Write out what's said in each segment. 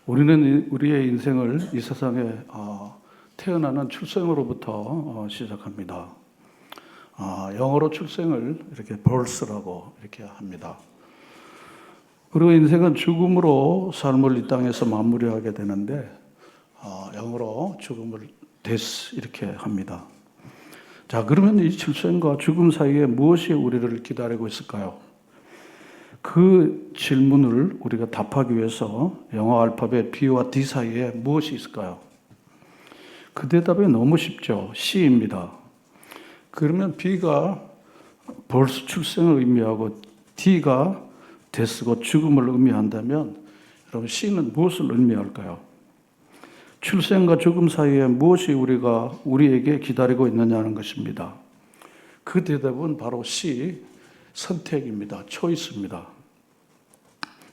우리는 우리의 인생을 이 세상에 태어나는 출생으로부터 시작합니다. 영어로 출생을 이렇게 birth라고 이렇게 합니다. 그리고 인생은 죽음으로 삶을 이 땅에서 마무리하게 되는데 영어로 죽음을 death 이렇게 합니다. 자, 그러면 이 출생과 죽음 사이에 무엇이 우리를 기다리고 있을까요? 그 질문을 우리가 답하기 위해서 영어 알파벳 B와 D 사이에 무엇이 있을까요? 그 대답이 너무 쉽죠. C입니다. 그러면 B가 벌써 출생을 의미하고 D가 데스고 죽음을 의미한다면 여러분 C는 무엇을 의미할까요? 출생과 죽음 사이에 무엇이 우리에게 기다리고 있느냐는 것입니다. 그 대답은 바로 C, 선택입니다. 초이스입니다.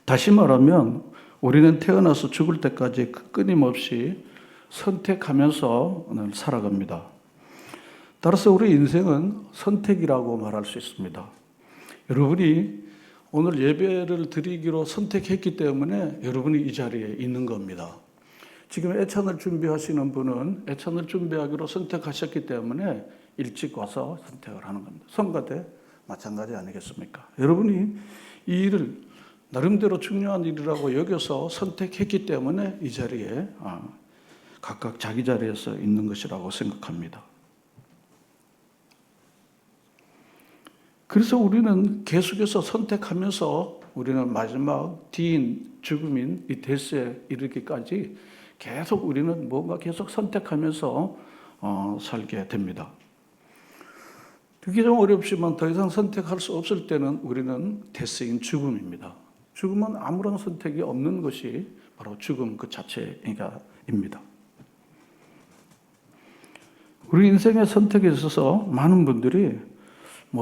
다시 말하면 우리는 태어나서 죽을 때까지 끊임없이 선택하면서 살아갑니다. 따라서 우리 인생은 선택이라고 말할 수 있습니다. 여러분이 오늘 예배를 드리기로 선택했기 때문에 여러분이 이 자리에 있는 겁니다. 지금 애찬을 준비하시는 분은 애찬을 준비하기로 선택하셨기 때문에 일찍 와서 선택을 하는 겁니다. 성가대 마찬가지 아니겠습니까? 여러분이 이 일을 나름대로 중요한 일이라고 여겨서 선택했기 때문에 이 자리에 각각 자기 자리에서 있는 것이라고 생각합니다. 그래서 우리는 계속해서 선택하면서 우리는 마지막 D인 죽음인 이 데스에 이르기까지 계속 우리는 뭔가 계속 선택하면서 살게 됩니다. 그게 좀 어렵지만 더 이상 선택할 수 없을 때는 우리는 데스인 죽음입니다. 죽음은 아무런 선택이 없는 것이 바로 죽음 그 자체입니다. 우리 인생의 선택에 있어서 많은 분들이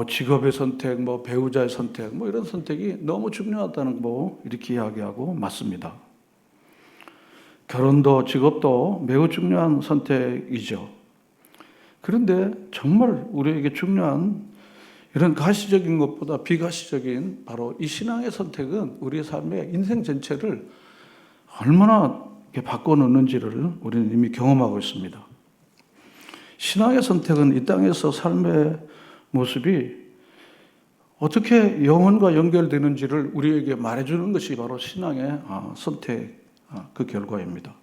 직업의 선택, 배우자의 선택, 이런 선택이 너무 중요하다는 이렇게 이야기하고 맞습니다. 결혼도 직업도 매우 중요한 선택이죠. 그런데 정말 우리에게 중요한 이런 가시적인 것보다 비가시적인 바로 이 신앙의 선택은 우리의 삶의 인생 전체를 얼마나 바꿔놓는지를 우리는 이미 경험하고 있습니다. 신앙의 선택은 이 땅에서 삶의 모습이 어떻게 영혼과 연결되는지를 우리에게 말해주는 것이 바로 신앙의 선택 그 결과입니다.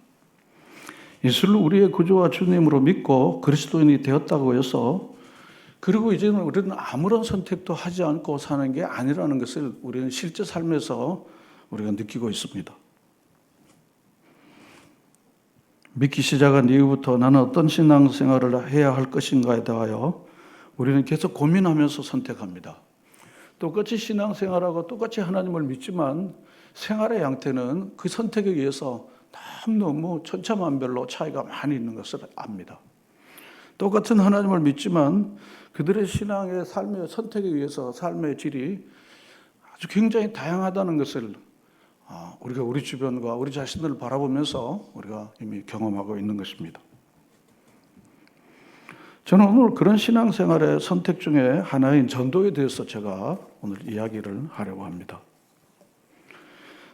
예수를 우리의 구주와 주님으로 믿고 그리스도인이 되었다고 해서 그리고 이제는 우리는 아무런 선택도 하지 않고 사는 게 아니라는 것을 우리는 실제 삶에서 우리가 느끼고 있습니다. 믿기 시작한 이후부터 나는 어떤 신앙생활을 해야 할 것인가에 대하여 우리는 계속 고민하면서 선택합니다. 똑같이 신앙생활하고 똑같이 하나님을 믿지만 생활의 양태는 그 선택에 의해서 너무 천차만별로 차이가 많이 있는 것을 압니다. 똑같은 하나님을 믿지만 그들의 신앙의 삶의 선택에 의해서 삶의 질이 아주 굉장히 다양하다는 것을 우리가 우리 주변과 우리 자신들을 바라보면서 우리가 이미 경험하고 있는 것입니다. 저는 오늘 그런 신앙생활의 선택 중에 하나인 전도에 대해서 제가 오늘 이야기를 하려고 합니다.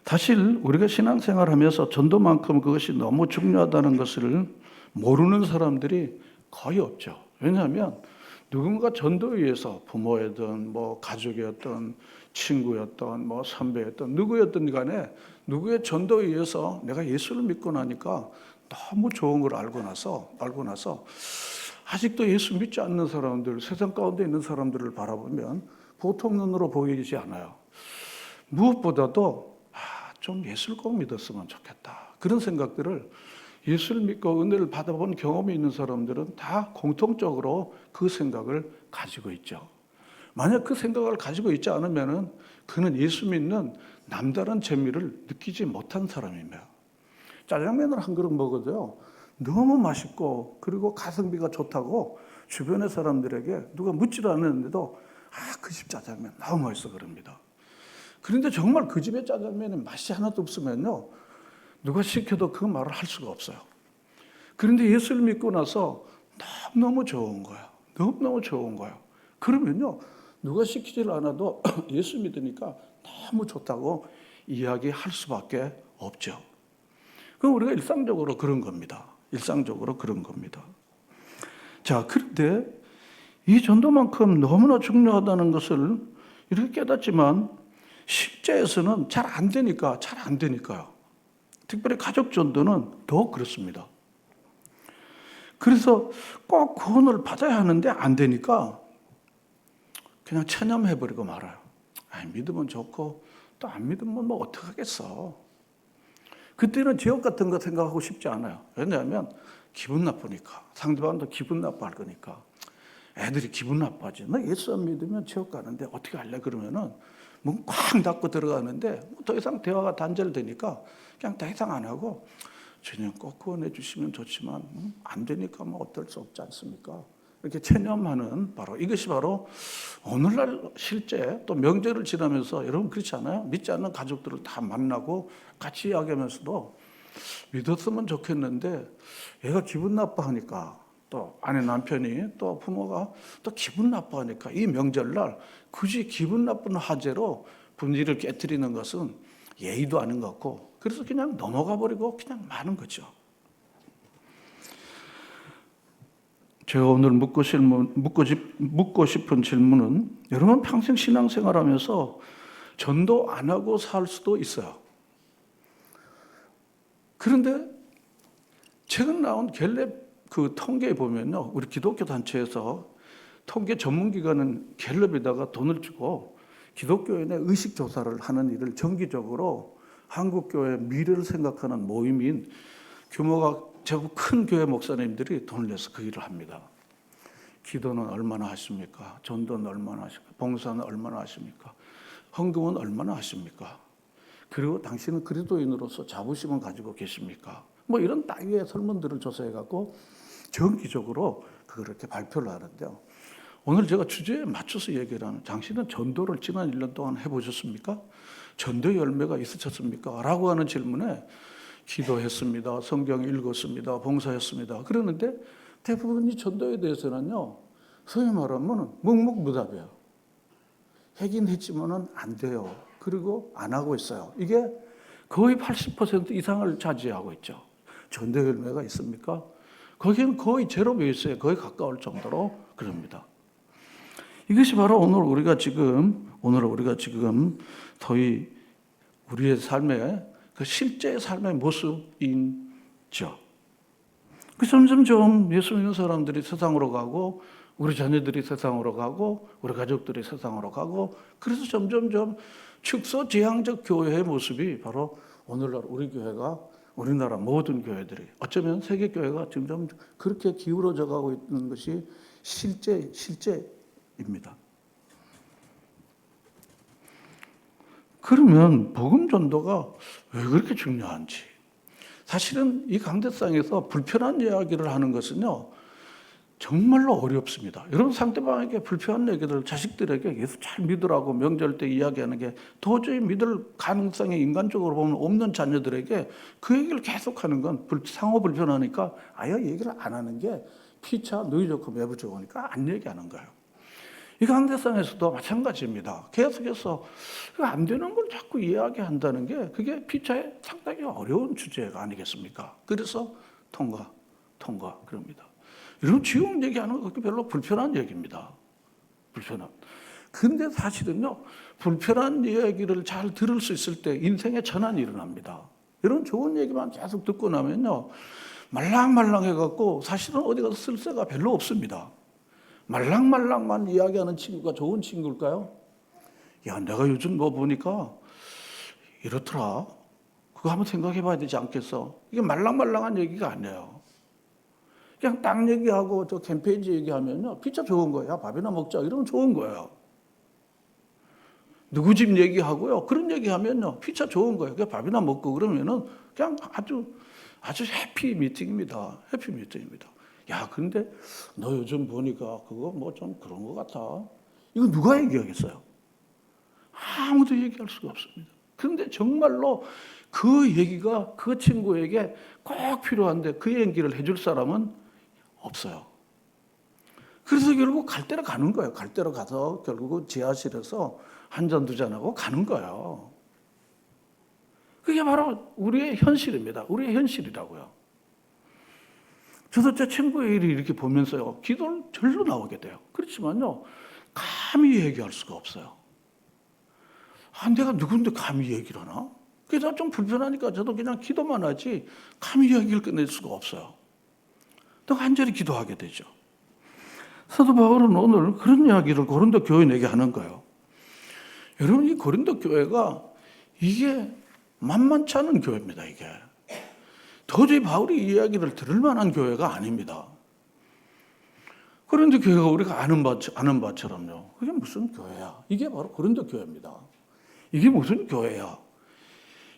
사실 우리가 신앙생활하면서 전도만큼 그것이 너무 중요하다는 것을 모르는 사람들이 거의 없죠. 왜냐하면 누군가 전도에 의해서 부모였든 가족이었든 친구였든 선배였든 누구였든 간에 누구의 전도에 의해서 내가 예수를 믿고 나니까 너무 좋은 걸 알고 나서 아직도 예수 믿지 않는 사람들, 세상 가운데 있는 사람들을 바라보면 보통 눈으로 보이지 않아요. 무엇보다도 좀 예수를 꼭 믿었으면 좋겠다. 그런 생각들을 예수를 믿고 은혜를 받아본 경험이 있는 사람들은 다 공통적으로 그 생각을 가지고 있죠. 만약 그 생각을 가지고 있지 않으면 그는 예수 믿는 남다른 재미를 느끼지 못한 사람입니다. 짜장면을 한 그릇 먹어도요. 너무 맛있고 그리고 가성비가 좋다고 주변의 사람들에게 누가 묻지도 않았는데도 그 집 짜장면 너무 맛있어 그럽니다. 그런데 정말 그 집의 짜장면에 맛이 하나도 없으면요. 누가 시켜도 그 말을 할 수가 없어요. 그런데 예수를 믿고 나서 너무너무 좋은 거예요. 너무너무 좋은 거예요. 그러면요. 누가 시키질 않아도 예수 믿으니까 너무 좋다고 이야기할 수밖에 없죠. 그건 우리가 일상적으로 그런 겁니다. 일상적으로 그런 겁니다. 자, 그런데 이 전도만큼 너무나 중요하다는 것을 이렇게 깨닫지만 실제에서는 잘 안 되니까요. 특별히 가족 전도는 더 그렇습니다. 그래서 꼭 구원을 받아야 하는데 안 되니까 그냥 체념해버리고 말아요. 믿으면 좋고 또 안 믿으면 뭐 어떡하겠어. 그때는 지옥 같은 거 생각하고 싶지 않아요. 왜냐하면 기분 나쁘니까. 상대방도 기분 나빠할 거니까. 애들이 기분 나빠하지. 너 예수 안 믿으면 지옥 가는데 어떻게 할래? 그러면은 문 쾅 닫고 들어가는데 더 이상 대화가 단절되니까 그냥 더 이상 안 하고 주님 꼭 구원해 주시면 좋지만 안 되니까 뭐 어쩔 수 없지 않습니까? 이렇게 체념하는 이것이 바로 오늘날 실제 또 명절을 지나면서 여러분 그렇지 않아요? 믿지 않는 가족들을 다 만나고 같이 이야기하면서도 믿었으면 좋겠는데 얘가 기분 나빠하니까 또 아내 남편이 또 부모가 또 기분 나빠하니까 이 명절날 굳이 기분 나쁜 화제로 분위기를 깨뜨리는 것은 예의도 아닌 것 같고 그래서 그냥 넘어가 버리고 그냥 마는 거죠. 제가 오늘 묻고 싶은 질문은 여러분 평생 신앙생활하면서 전도 안 하고 살 수도 있어요. 그런데 최근 나온 갤럽 그 통계에 보면요, 우리 기독교 단체에서 통계 전문기관은 갤럽에다가 돈을 주고 기독교인의 의식 조사를 하는 일을 정기적으로 한국교회 미래를 생각하는 모임인 규모가 제법 큰 교회 목사님들이 돈을 내서 그 일을 합니다. 기도는 얼마나 하십니까? 전도는 얼마나 하십니까? 봉사는 얼마나 하십니까? 헌금은 얼마나 하십니까? 그리고 당신은 그리스도인으로서 자부심을 가지고 계십니까? 뭐 이런 따위의 설문들을 조사해갖고 정기적으로 그렇게 발표를 하는데요. 오늘 제가 주제에 맞춰서 얘기를 하는 당신은 전도를 지난 1년 동안 해보셨습니까? 전도의 열매가 있으셨습니까? 라고 하는 질문에 기도했습니다. 성경 읽었습니다. 봉사했습니다. 그러는데 대부분이 전도에 대해서는요. 소위 말하면 묵묵부답이에요. 하긴 했지만은 안 돼요. 그리고 안 하고 있어요. 이게 거의 80% 이상을 차지하고 있죠. 전도 열매가 있습니까? 거기는 거의 제로 베이스에 거의 가까울 정도로 그럽니다. 이것이 바로 오늘 우리가 지금 소위 우리의 삶의 그 실제 삶의 모습이죠. 그 점점 예수 믿는 사람들이 세상으로 가고 우리 자녀들이 세상으로 가고 우리 가족들이 세상으로 가고 그래서 점점점 축소지향적 교회의 모습이 바로 오늘날 우리 교회가 우리나라 모든 교회들이 어쩌면 세계 교회가 점점 그렇게 기울어져 가고 있는 것이 실제입니다. 그러면 복음 전도가 왜 그렇게 중요한지. 사실은 이 강대상에서 불편한 이야기를 하는 것은요, 정말로 어렵습니다. 여러분 상대방에게 불편한 얘기를 자식들에게 예수 잘 믿으라고 명절 때 이야기하는 게 도저히 믿을 가능성이 인간적으로 보면 없는 자녀들에게 그 얘기를 계속하는 건 상호 불편하니까 아예 얘기를 안 하는 게 피차 누이 좋고 매부 좋으니까 안 얘기하는 거예요. 이 강대상에서도 마찬가지입니다. 계속해서 안 되는 걸 자꾸 이야기한다는 게 그게 피차에 상당히 어려운 주제가 아니겠습니까? 그래서 통과 그럽니다. 이런 지옥 얘기하는 거 별로 불편한 얘기입니다. 불편한. 근데 사실은요, 불편한 이야기를 잘 들을 수 있을 때 인생의 전환이 일어납니다. 이런 좋은 얘기만 계속 듣고 나면요, 말랑말랑해갖고 사실은 어디 가서 쓸 새가 별로 없습니다. 말랑말랑만 이야기하는 친구가 좋은 친구일까요? 야, 내가 요즘 뭐 보니까 이렇더라. 그거 한번 생각해 봐야 되지 않겠어? 이게 말랑말랑한 얘기가 아니에요. 그냥 땅 얘기하고 저 캠페인지 얘기하면요. 피차 좋은 거야. 밥이나 먹자. 이러면 좋은 거예요. 누구 집 얘기하고요. 그런 얘기하면요. 피차 좋은 거예요. 그냥 밥이나 먹고 그러면은 그냥 아주 해피 미팅입니다. 해피 미팅입니다. 야, 근데 너 요즘 보니까 그거 뭐 좀 그런 것 같아. 이거 누가 얘기하겠어요? 아무도 얘기할 수가 없습니다. 그런데 정말로 그 얘기가 그 친구에게 꼭 필요한데 그 얘기를 해줄 사람은 없어요. 그래서 결국 갈 데로 가는 거예요. 갈 데로 가서 결국은 지하실에서 한 잔 두 잔 하고 가는 거예요. 그게 바로 우리의 현실입니다. 우리의 현실이라고요. 저도 제 친구의 일을 이렇게 보면서요, 기도는 절로 나오게 돼요. 그렇지만요, 감히 얘기할 수가 없어요. 내가 누군데 감히 얘기를 하나? 그래서 좀 불편하니까 저도 그냥 기도만 하지 감히 얘기를 끝낼 수가 없어요. 또 간절히 기도하게 되죠. 사도 바울은 오늘 그런 이야기를 고린도 교인에게 하는 거예요. 여러분, 이 고린도 교회가 이게 만만치 않은 교회입니다. 이게 도저히 바울이 이 이야기를 들을 만한 교회가 아닙니다. 고린도 교회가 우리가 아는 바처럼요. 그게 무슨 교회야? 이게 바로 고린도 교회입니다. 이게 무슨 교회야?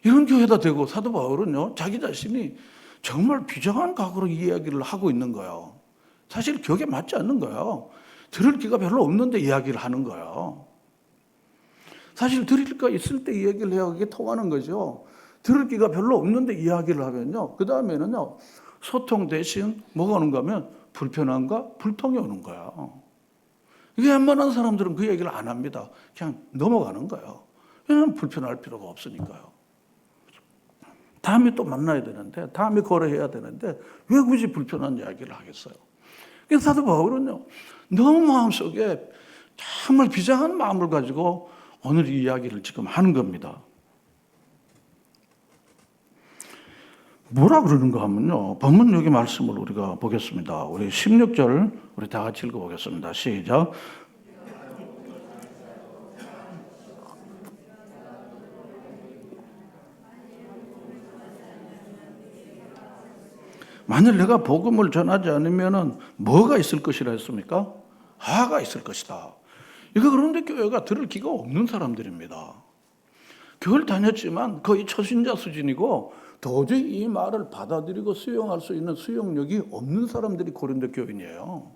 이런 교회다 되고 사도 바울은요, 자기 자신이 정말 비장한 각오로 이 이야기를 하고 있는 거예요. 사실 격에 맞지 않는 거예요. 들을 기가 별로 없는데 이야기를 하는 거예요. 사실 들을 기가 있을 때 이야기를 해야 그게 통하는 거죠. 들을 기가 별로 없는데 이야기를 하면요, 그 다음에는요, 소통 대신 뭐가 오는가 하면 불편함과 불통이 오는 거예요. 이게 웬만한 사람들은 그 얘기를 안 합니다. 그냥 넘어가는 거예요. 왜냐하면 불편할 필요가 없으니까요. 다음에 또 만나야 되는데, 다음에 거래해야 되는데 왜 굳이 불편한 이야기를 하겠어요? 그래서 사도 바울은요, 너무 마음속에 정말 비장한 마음을 가지고 오늘 이 이야기를 지금 하는 겁니다. 뭐라 그러는가 하면요, 본문 여기 말씀을 우리가 보겠습니다. 우리 16절 우리 다 같이 읽어보겠습니다. 시작. 만일 내가 복음을 전하지 않으면 뭐가 있을 것이라 했습니까? 화가 있을 것이다. 이거 그런데 교회가 들을 기가 없는 사람들입니다. 교회를 다녔지만 거의 초신자 수준이고 도저히 이 말을 받아들이고 수용할 수 있는 수용력이 없는 사람들이 고린도 교인이에요.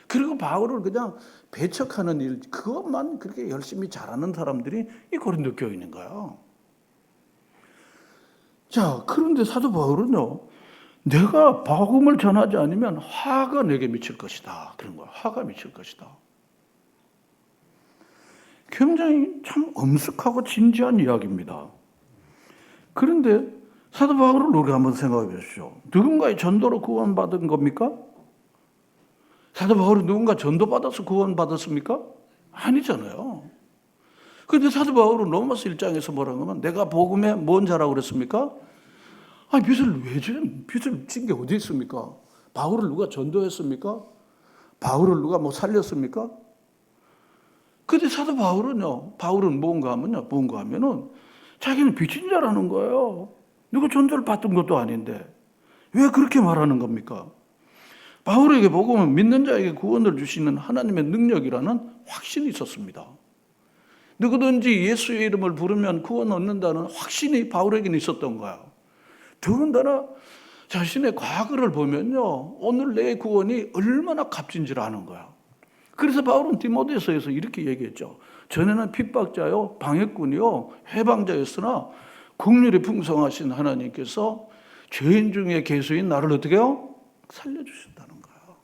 그리고 바울을 그냥 배척하는 일, 그것만 그렇게 열심히 잘하는 사람들이 이 고린도 교인인 거예요. 자, 그런데 사도 바울은요, 내가 복음을 전하지 않으면 화가 내게 미칠 것이다. 그런 거예요. 화가 미칠 것이다. 굉장히 참 엄숙하고 진지한 이야기입니다. 그런데 사도 바울을 우리가 한번 생각해 보십시오. 누군가의 전도로 구원받은 겁니까? 사도 바울이 누군가 전도받아서 구원받았습니까? 아니잖아요. 그런데 사도 바울은 로마서 1장에서 뭐라고 하면 내가 복음에 뭔 자라고 그랬습니까? 빚을 왜 줘? 빚을 진 게 어디 있습니까? 바울을 누가 전도했습니까? 바울을 누가 뭐 살렸습니까? 근데 사도 바울은 뭔가 하면은 자기는 빚진 자라는 거예요. 누가 전도를 받은 것도 아닌데 왜 그렇게 말하는 겁니까? 바울에게 복음은 믿는 자에게 구원을 주시는 하나님의 능력이라는 확신이 있었습니다. 누구든지 예수의 이름을 부르면 구원 얻는다는 확신이 바울에게는 있었던 거예요. 더군다나 자신의 과거를 보면요, 오늘 내 구원이 얼마나 값진지를 아는 거야. 그래서 바울은 디모데서에서 이렇게 얘기했죠. 전에는 핍박자요, 방해꾼이요, 해방자였으나 긍휼이 풍성하신 하나님께서 죄인 중에 괴수인 나를 어떻게 해요? 살려주신다는 거예요.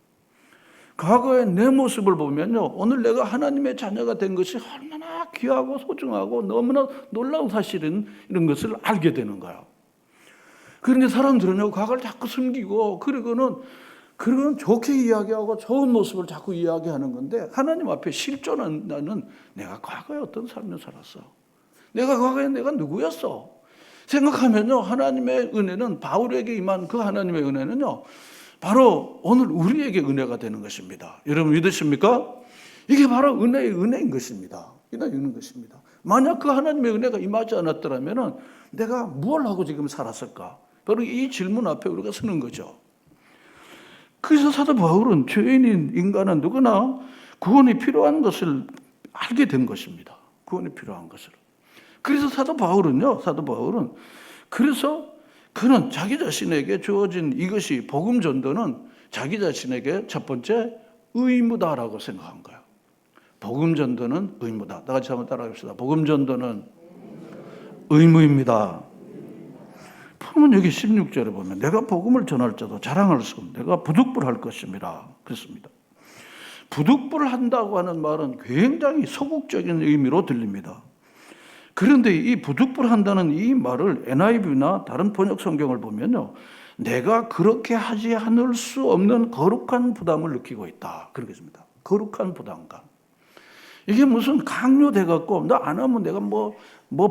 과거의 내 모습을 보면요, 오늘 내가 하나님의 자녀가 된 것이 얼마나 귀하고 소중하고 너무나 놀라운 사실인 이런 것을 알게 되는 거예요. 그런데 사람들은요, 과거를 자꾸 숨기고, 그리고는 좋게 이야기하고 좋은 모습을 자꾸 이야기하는 건데, 하나님 앞에 실존한 나는 내가 과거에 어떤 삶을 살았어. 내가 과거에 내가 누구였어. 생각하면요, 하나님의 은혜는, 바울에게 임한 그 하나님의 은혜는요, 바로 오늘 우리에게 은혜가 되는 것입니다. 여러분 믿으십니까? 이게 바로 은혜인 것입니다. 은혜인 것입니다. 만약 그 하나님의 은혜가 임하지 않았더라면 내가 무엇을 하고 지금 살았을까? 바로 이 질문 앞에 우리가 서는 거죠. 그래서 사도 바울은 죄인인 인간은 누구나 구원이 필요한 것을 알게 된 것입니다. 구원이 필요한 것을. 그래서 사도 바울은 그래서 그는 자기 자신에게 주어진 이것이 복음 전도는 자기 자신에게 첫 번째 의무다라고 생각한 거예요. 복음 전도는 의무다. 다 같이 한번 따라합시다. 복음 전도는 의무입니다. 보면 여기 16절에 보면 내가 복음을 전할지라도 자랑할 수 없는 내가 부득불할 것입니다. 그렇습니다. 부득불한다고 하는 말은 굉장히 소극적인 의미로 들립니다. 그런데 이 부득불한다는 이 말을 NIV나 다른 번역 성경을 보면요, 내가 그렇게 하지 않을 수 없는 거룩한 부담을 느끼고 있다. 그런 것입니다. 거룩한 부담감. 이게 무슨 강요돼 갖고 나 안 하면 내가 뭐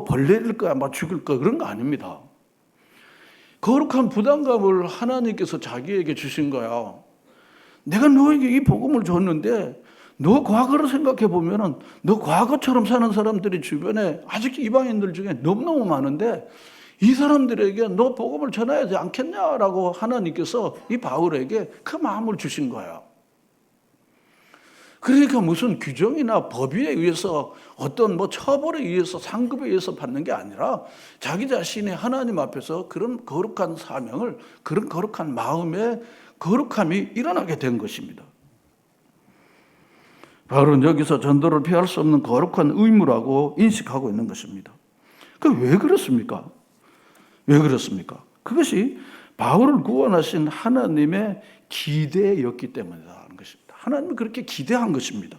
벌레일 거야, 뭐 죽일 거야, 그런 거 아닙니다. 거룩한 부담감을 하나님께서 자기에게 주신 거야. 내가 너에게 이 복음을 줬는데 너 과거를 생각해 보면은 너 과거처럼 사는 사람들이 주변에 아직 이방인들 중에 너무너무 많은데 이 사람들에게 너 복음을 전해야 되지 않겠냐라고 하나님께서 이 바울에게 그 마음을 주신 거야. 그러니까 무슨 규정이나 법에 의해서 어떤 처벌에 의해서 상급에 의해서 받는 게 아니라 자기 자신이 하나님 앞에서 그런 거룩한 사명을, 그런 거룩한 마음의 거룩함이 일어나게 된 것입니다. 바울은 여기서 전도를 피할 수 없는 거룩한 의무라고 인식하고 있는 것입니다. 왜 그렇습니까? 왜 그렇습니까? 그것이 바울을 구원하신 하나님의 기대였기 때문이라는 것입니다. 하나님이 그렇게 기대한 것입니다.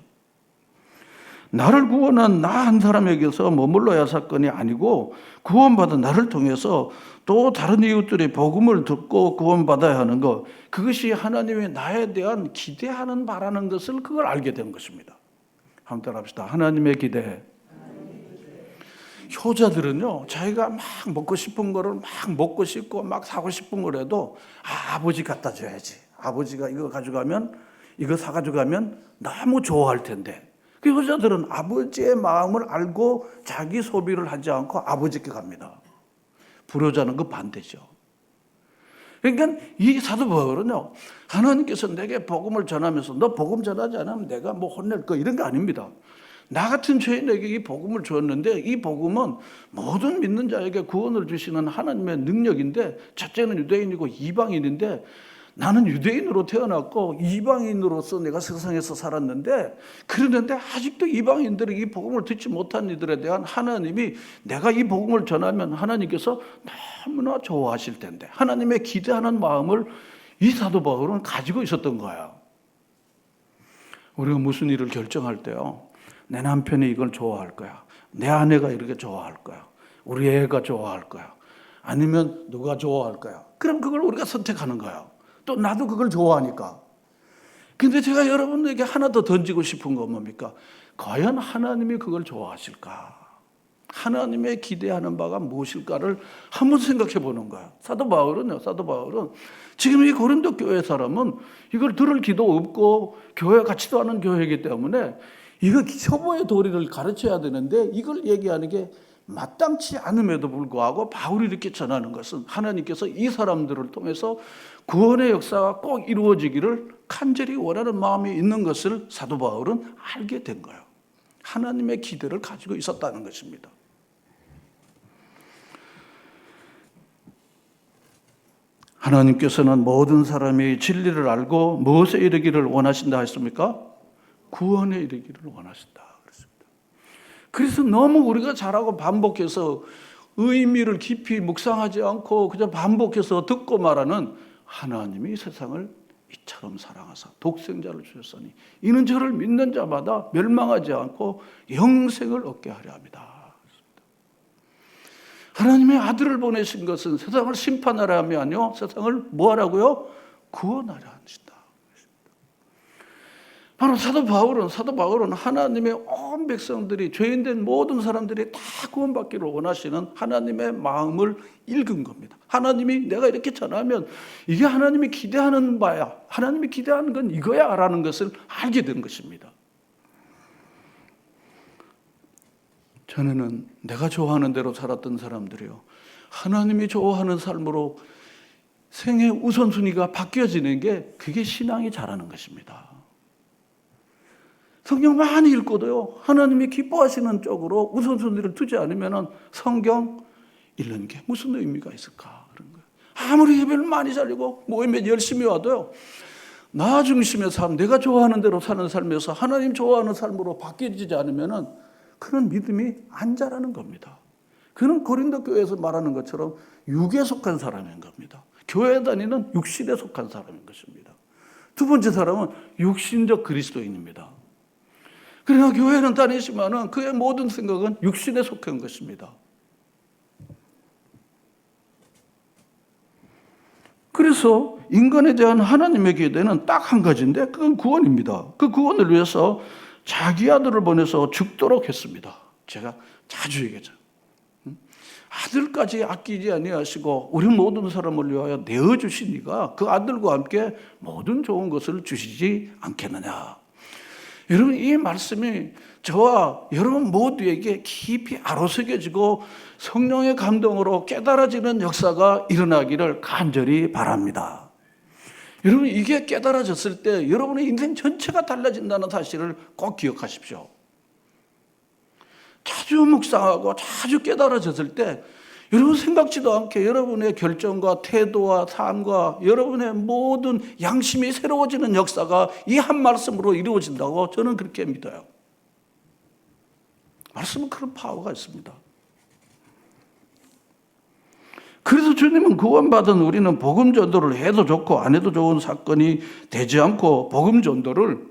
나를 구원한 나 한 사람에게서 머물러야 할 사건이 아니고 구원받은 나를 통해서 또 다른 이웃들이 복음을 듣고 구원받아야 하는 것, 그것이 하나님의 나에 대한 기대하는 바라는 것을 그걸 알게 된 것입니다. 한번 따라합시다. 하나님의 기대. 효자들은요, 자기가 막 먹고 싶은 거를 막 먹고 싶고 막 사고 싶은 거라도 아버지 갖다 줘야지. 아버지가 이거 가져가면, 이거 사가져가면 너무 좋아할 텐데. 그 효자들은 아버지의 마음을 알고 자기 소비를 하지 않고 아버지께 갑니다. 불효자는 그 반대죠. 그러니까 이 사도 바울은요, 하나님께서 내게 복음을 전하면서 너 복음 전하지 않으면 내가 혼낼 거 이런 거 아닙니다. 나 같은 죄인에게 이 복음을 주었는데 이 복음은 모든 믿는 자에게 구원을 주시는 하나님의 능력인데, 첫째는 유대인이고 이방인인데 나는 유대인으로 태어났고 이방인으로서 내가 세상에서 살았는데, 그러는데 아직도 이방인들이 이 복음을 듣지 못한 이들에 대한 하나님이, 내가 이 복음을 전하면 하나님께서 너무나 좋아하실 텐데, 하나님의 기대하는 마음을 이 사도 바울은 가지고 있었던 거예요. 우리가 무슨 일을 결정할 때요, 내 남편이 이걸 좋아할 거야, 내 아내가 이렇게 좋아할 거야, 우리 애가 좋아할 거야, 아니면 누가 좋아할 거야, 그럼 그걸 우리가 선택하는 거예요. 또 나도 그걸 좋아하니까. 근데 제가 여러분에게 하나 더 던지고 싶은 건 뭡니까? 과연 하나님이 그걸 좋아하실까? 하나님의 기대하는 바가 무엇일까를 한번 생각해 보는 거야. 사도 바울은 지금 이 고린도 교회 사람은 이걸 들을 기도 없고 교회 같지도 않은 교회이기 때문에 이거 효보의 도리를 가르쳐야 되는데 이걸 얘기하는 게 마땅치 않음에도 불구하고 바울이 이렇게 전하는 것은 하나님께서 이 사람들을 통해서 구원의 역사가 꼭 이루어지기를 간절히 원하는 마음이 있는 것을 사도 바울은 알게 된 거예요. 하나님의 기대를 가지고 있었다는 것입니다. 하나님께서는 모든 사람이 진리를 알고 무엇에 이르기를 원하신다 했습니까? 구원에 이르기를 원하신다 그랬습니다. 그래서 너무 우리가 잘하고 반복해서 의미를 깊이 묵상하지 않고 그냥 반복해서 듣고 말하는, 하나님이 세상을 이처럼 사랑하사 독생자를 주셨으니 이는 저를 믿는 자마다 멸망하지 않고 영생을 얻게 하려 합니다. 하나님의 아들을 보내신 것은 세상을 심판하려 함이 아니요 세상을 뭐하라고요? 구원하려 하신다. 바로 사도 바울은 하나님의 온 백성들이, 죄인된 모든 사람들이 다 구원받기를 원하시는 하나님의 마음을 읽은 겁니다. 하나님이 내가 이렇게 전하면 이게 하나님이 기대하는 바야, 하나님이 기대하는 건 이거야 라는 것을 알게 된 것입니다. 전에는 내가 좋아하는 대로 살았던 사람들이요, 하나님이 좋아하는 삶으로 생애 우선순위가 바뀌어지는 게, 그게 신앙이 자라는 것입니다. 성경 많이 읽고도요, 하나님이 기뻐하시는 쪽으로 우선순위를 두지 않으면 성경 읽는 게 무슨 의미가 있을까? 그런 거예요. 아무리 예배를 많이 살리고 모임에 열심히 와도요, 나 중심의 삶, 내가 좋아하는 대로 사는 삶에서 하나님 좋아하는 삶으로 바뀌어지지 않으면 그런 믿음이 안 자라는 겁니다. 그는 고린도 교회에서 말하는 것처럼 육에 속한 사람인 겁니다. 교회 다니는 육신에 속한 사람인 것입니다. 두 번째 사람은 육신적 그리스도인입니다. 그러나 교회는 다니지만은 그의 모든 생각은 육신에 속한 것입니다. 그래서 인간에 대한 하나님의 기대는 딱 한 가지인데 그건 구원입니다. 그 구원을 위해서 자기 아들을 보내서 죽도록 했습니다. 제가 자주 얘기하죠. 아들까지 아끼지 아니하시고 우리 모든 사람을 위하여 내어주시니까 그 아들과 함께 모든 좋은 것을 주시지 않겠느냐. 여러분, 이 말씀이 저와 여러분 모두에게 깊이 아로새겨지고 성령의 감동으로 깨달아지는 역사가 일어나기를 간절히 바랍니다. 여러분, 이게 깨달아졌을 때 여러분의 인생 전체가 달라진다는 사실을 꼭 기억하십시오. 자주 묵상하고 자주 깨달아졌을 때 여러분 생각지도 않게 여러분의 결정과 태도와 삶과 여러분의 모든 양심이 새로워지는 역사가 이 한 말씀으로 이루어진다고 저는 그렇게 믿어요. 말씀은 그런 파워가 있습니다. 그래서 주님은 구원받은 우리는 복음 전도를 해도 좋고 안 해도 좋은 사건이 되지 않고 복음 전도를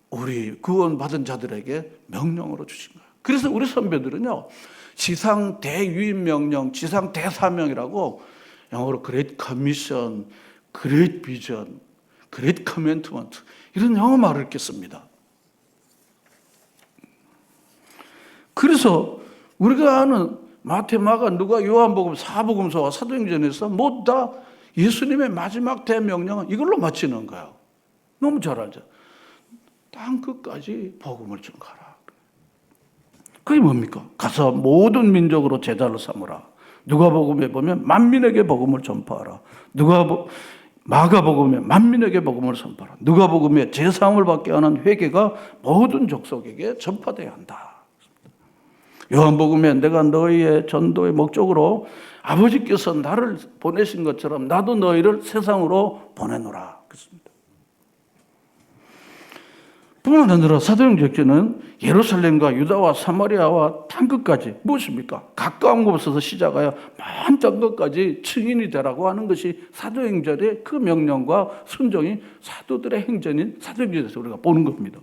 우리 구원받은 자들에게 명령으로 주신 거예요. 그래서 우리 선배들은요, 지상 대유인 명령, 지상 대사명이라고 영어로 Great Commission, Great Vision, Great Commandment 이런 영어 말을 이렇게 씁니다. 그래서 우리가 아는 마태, 마가, 누가, 요한복음, 사복음서와 사도행전에서 모두 다 예수님의 마지막 대명령은 이걸로 마치는 거예요. 너무 잘 알죠. 땅 끝까지 복음을 전가하라. 그게 뭡니까? 가서 모든 민족으로 제자로 삼으라. 누가복음에 보면 만민에게 복음을 전파하라. 마가복음에 만민에게 복음을 전파하라. 누가복음에 제사함을 받게 하는 회개가 모든 족속에게 전파돼야 한다. 요한복음에 내가 너희의 전도의 목적으로 아버지께서 나를 보내신 것처럼 나도 너희를 세상으로 보내노라. 그렇습니다. 뿐만 아니라 사도행전은 예루살렘과 유다와 사마리아와 땅끝까지 무엇입니까? 가까운 곳에서 시작하여 먼 땅끝까지 증인이 되라고 하는 것이 사도행전의 그 명령과 순종이 사도들의 행전인 사도행전에서 우리가 보는 겁니다.